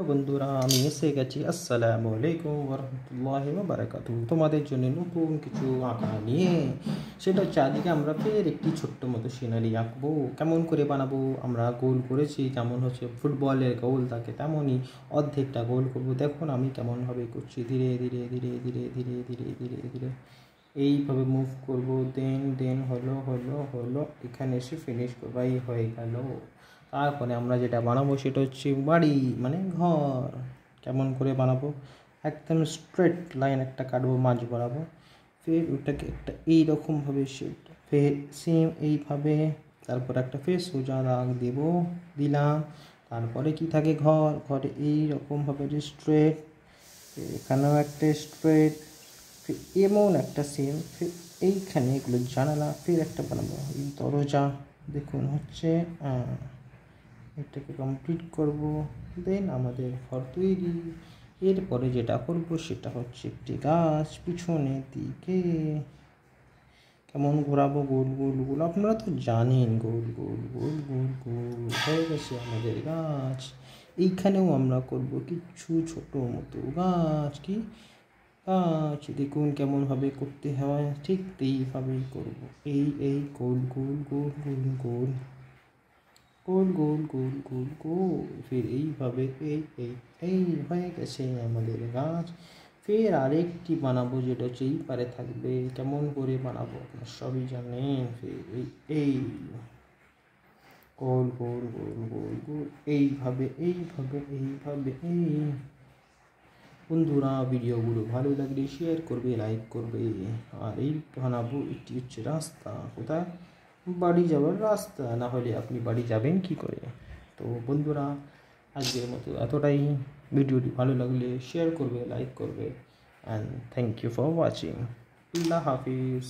বন্ধুরা আমি এসে গেছি। আসসালামু আলাইকুম ওয়া রাহমাতুল্লাহি ওয়া বারাকাতুহু। তোমাদের জন্য নতুন কিছু আঁকা নিয়ে, সেটা হচ্ছে আজকে আমরা ফের একটি ছোট্ট মতো সিনারি আঁকবো। কেমন করে বানাবো? আমরা গোল করেছি, যেমন হচ্ছে ফুটবলের গোল থাকে তেমনই অর্ধেকটা গোল করবো। দেখুন আমি কেমনভাবে করছি, ধীরে ধীরে ধীরে ধীরে ধীরে ধীরে ধীরে ধীরে এইভাবে মুভ করবো। দেন হলো হলো হলো এখানে এসে ফিনিশ করবো। এই হয়ে গেল। তারপরে আমরা যেটা বানাবো সেটা হচ্ছে বাড়ি, মানে ঘর। কেমন করে বানাবো? একদম স্ট্রেট লাইন একটা কাটবো মাঝ বরাবর, ফের ওটাকে একটা এইরকমভাবে শেড, ফের সেম এইভাবে, তারপর একটা ফের সোজা দাগ দেবো, দিলাম। তারপরে কি থাকে, ঘরে এইরকমভাবে স্ট্রেট, এখানেও একটা স্ট্রেট, ফির এমন একটা সেম, ফির এইখানে এগুলো জানালা, ফির একটা বানাবো এই দরজা। দেখুন হচ্ছে এটাকে কমপ্লিট করব, দেন আমাদের ঘর তৈরি। এরপরে যেটা করব সেটা হচ্ছে একটি গাছ পিছনের দিকে কেমন ঘোরাবো, গোল গোল গোল। আপনারা তো জানেন, গোল গোল গোল গোল গোল হয়ে গেছে আমাদের গাছ। এইখানেও আমরা করব কিছু ছোট মতো গাছ। কি গাছ? দেখুন কেমনভাবে করতে হয়, ঠিক এইভাবেই করব। এই গোল গোল গোল গোল গোল গোল গোল গোল গোল গোল, ফির এইভাবে এই হয়ে গেছে আমাদের গাছ। ফের আরেকটি বানাবো, যেটা হচ্ছে এই পারে থাকবে। কেমন করে বানাবো আপনার সবই জানেন। ফির এই গোল গোল গোল গোল গোল এইভাবে এইভাবে এইভাবে এই। বন্ধুরা ভিডিওগুলো ভালো লাগলে শেয়ার করবে, লাইক করবে। আর এই বানাবো, এটি হচ্ছে রাস্তা। কোথায়? বাড়ি যাওয়ার রাস্তা, না হলে আপনি বাড়ি যাবেন কি করে? তো বন্ধুরা আজকের মতো এতটাই। ভিডিওটি ভালো লাগলে শেয়ার করবে, লাইক করবে। And thank you for watching. আল্লাহ হাফিজ।